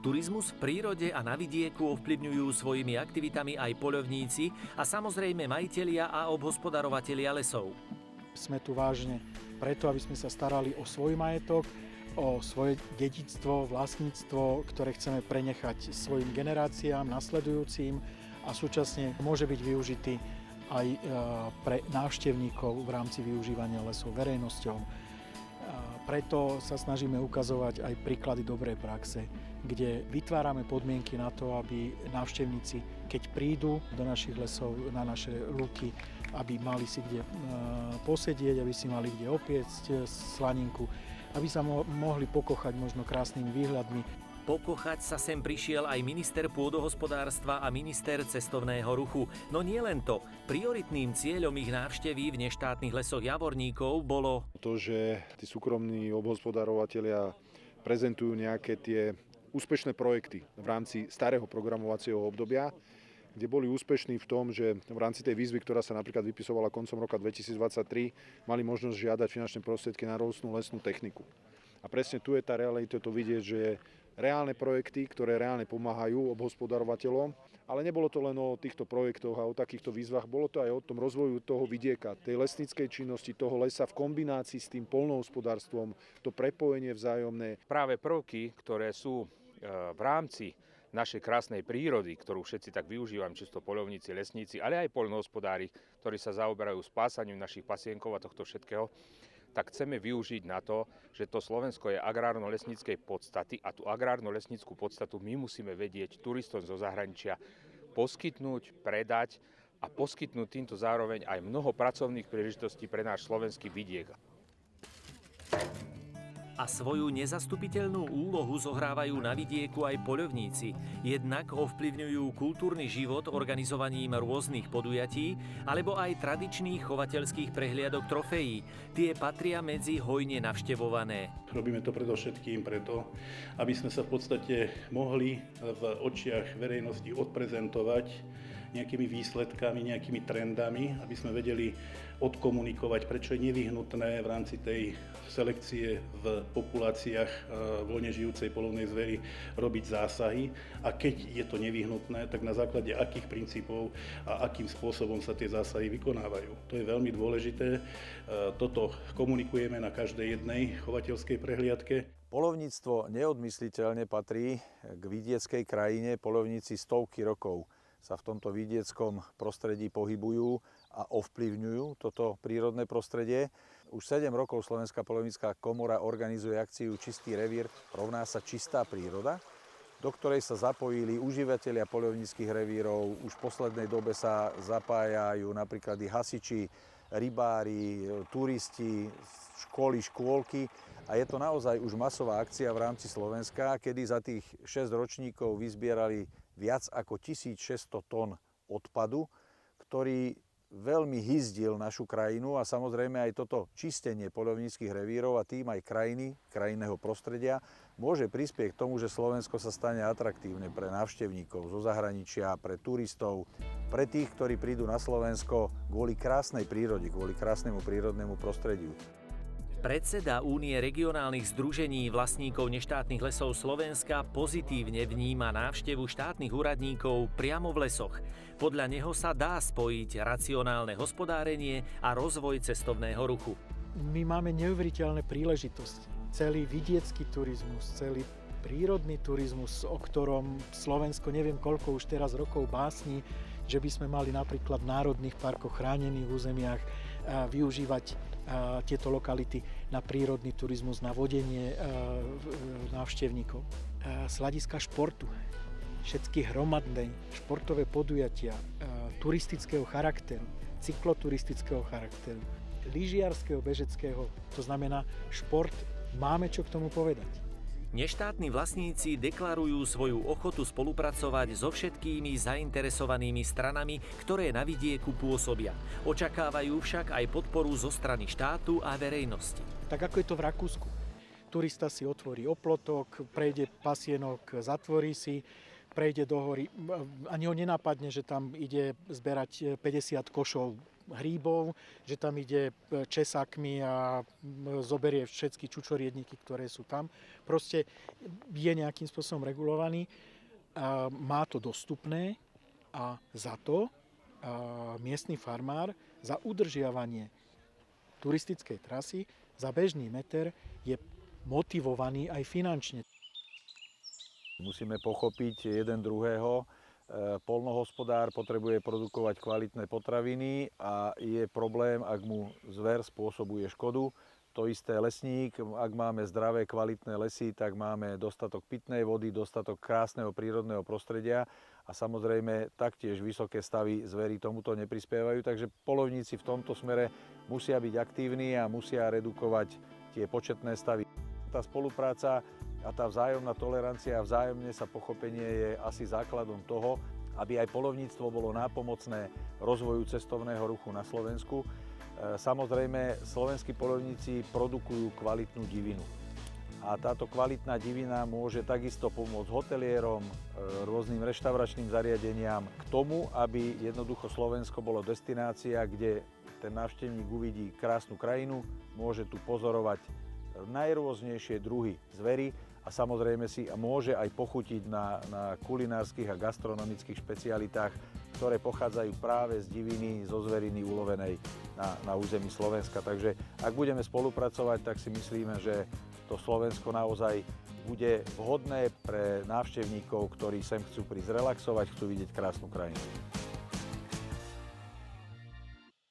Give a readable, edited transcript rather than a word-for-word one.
Turizmus v prírode a na vidieku ovplyvňujú svojimi aktivitami aj poľovníci a samozrejme majitelia a obhospodarovatelia lesov. Sme tu vážne preto, aby sme sa starali o svoj majetok, o svoje dedičstvo, vlastníctvo, ktoré chceme prenechať svojim generáciám, nasledujúcim a súčasne môže byť využitý aj pre návštevníkov v rámci využívania lesov verejnosťou. Preto sa snažíme ukazovať aj príklady dobrej praxe, kde vytvárame podmienky na to, aby návštevníci, keď prídu do našich lesov, na naše lúky, aby mali si kde posedieť, aby si mali kde opiecť slaninku, aby sa mohli pokochať možno krásnymi výhľadmi. Pokochať sa sem prišiel aj minister pôdohospodárstva a minister cestovného ruchu. No nie len to. Prioritným cieľom ich návštevy v neštátnych lesoch Javorníkov bolo to, že tí súkromní obhospodárovatelia prezentujú nejaké tie úspešné projekty v rámci starého programovacieho obdobia, kde boli úspešní v tom, že v rámci tej výzvy, ktorá sa napríklad vypisovala koncom roka 2023, mali možnosť žiadať finančné prostriedky na rôznu lesnú techniku. A presne tu je tá realita, to vidieť, že reálne projekty, ktoré reálne pomáhajú obhospodarovateľom, ale nebolo to len o týchto projektoch a o takýchto výzvach, bolo to aj o tom rozvoju toho vidieka, tej lesníckej činnosti, toho lesa v kombinácii s tým poľnohospodárstvom, to prepojenie vzájomné. Práve prvky, ktoré sú v rámci našej krásnej prírody, ktorú všetci tak využívame, čisto poľovníci, lesníci, ale aj poľnohospodári, ktorí sa zaoberajú spásaním našich pasienkov a tohto všetkého, tak chceme využiť na to, že to Slovensko je agrárno-lesníckej podstaty a tú agrárno-lesníckú podstatu my musíme vedieť turistom zo zahraničia poskytnúť, predať a poskytnúť týmto zároveň aj mnoho pracovných príležitostí pre náš slovenský vidiek. A svoju nezastupiteľnú úlohu zohrávajú na vidieku aj poľovníci. Jednak ovplyvňujú kultúrny život organizovaním rôznych podujatí, alebo aj tradičných chovateľských prehliadok trofejí. Tie patria medzi hojne navštevované. Robíme to predovšetkým preto, aby sme sa v podstate mohli v očiach verejnosti odprezentovať nejakými výsledkami, nejakými trendami, aby sme vedeli odkomunikovať, prečo je nevyhnutné v rámci tej selekcie v populáciách voľne žijúcej poľovnej zvery robiť zásahy a keď je to nevyhnutné, tak na základe akých princípov a akým spôsobom sa tie zásahy vykonávajú. To je veľmi dôležité. Toto komunikujeme na každej jednej chovateľskej prehliadke. Poľovníctvo neodmysliteľne patrí k vidieckej krajine. Poľovníci stovky rokov sa v tomto vidieckom prostredí pohybujú a ovplyvňujú toto prírodné prostredie. Už 7 rokov Slovenská poľovnícka komora organizuje akciu Čistý revír, rovná sa čistá príroda, do ktorej sa zapojili užívateľia poľovníckych revírov. Už v poslednej dobe sa zapájajú napríklad i hasiči, rybári, turisti, školy, škôlky. A je to naozaj už masová akcia v rámci Slovenska, kedy za tých 6 ročníkov vyzbierali viac ako 1600 tón odpadu, ktorý veľmi hyzdil našu krajinu a samozrejme aj toto čistenie poľovníckych revírov a tým aj krajinného prostredia môže prispieť k tomu, že Slovensko sa stane atraktívne pre návštevníkov zo zahraničia, pre turistov, pre tých, ktorí prídu na Slovensko kvôli krásnej prírode, kvôli krásnemu prírodnému prostrediu. Predseda Únie regionálnych združení vlastníkov neštátnych lesov Slovenska pozitívne vníma návštevu štátnych úradníkov priamo v lesoch. Podľa neho sa dá spojiť racionálne hospodárenie a rozvoj cestovného ruchu. My máme neuveriteľné príležitosti. Celý vidiecký turizmus, celý prírodný turizmus, o ktorom Slovensko neviem koľko už teraz rokov básni, že by sme mali napríklad v národných parkoch, chránených územiach využívať tieto lokality na prírodný turizmus, na vodenie návštevníkov. Z hľadiska športu, všetky hromadné športové podujatia turistického charakteru, cykloturistického charakteru, lyžiarskeho, bežeckého, to znamená šport, máme čo k tomu povedať. Neštátni vlastníci deklarujú svoju ochotu spolupracovať so všetkými zainteresovanými stranami, ktoré na vidieku pôsobia. Očakávajú však aj podporu zo strany štátu a verejnosti. Tak ako je to v Rakúsku. Turista si otvorí oplotok, prejde pasienok, zatvorí si, prejde do hory. Ani ho nenapadne, že tam ide zberať 50 košov hríbov, že tam ide česakmi a zoberie všetky čučoriedníky, ktoré sú tam. Proste je nejakým spôsobom regulovaný, má to dostupné a za to miestny farmár za udržiavanie turistickej trasy za bežný meter je motivovaný aj finančne. Musíme pochopiť jeden druhého. Poľnohospodár potrebuje produkovať kvalitné potraviny a je problém, ak mu zver spôsobuje škodu. To isté lesník, ak máme zdravé, kvalitné lesy, tak máme dostatok pitnej vody, dostatok krásneho prírodného prostredia a samozrejme taktiež vysoké stavy zvery tomuto neprispievajú. Takže poľovníci v tomto smere musia byť aktívni a musia redukovať tie početné stavy. Tá spolupráca a tá vzájomná tolerancia a vzájomne sa pochopenie je asi základom toho, aby aj poľovníctvo bolo nápomocné rozvoju cestovného ruchu na Slovensku. Samozrejme, slovenskí poľovníci produkujú kvalitnú divinu. A táto kvalitná divina môže takisto pomôcť hotelierom, rôznym reštauračným zariadeniam k tomu, aby jednoducho Slovensko bolo destinácia, kde ten návštevník uvidí krásnu krajinu, môže tu pozorovať najrôznejšie druhy zvery a samozrejme si môže aj pochutiť na kulinárskych a gastronomických špecialitách, ktoré pochádzajú práve z diviny, zo zveriny ulovenej na území Slovenska. Takže ak budeme spolupracovať, tak si myslíme, že to Slovensko naozaj bude vhodné pre návštevníkov, ktorí sem chcú prísť relaxovať, chcú vidieť krásnu krajinu.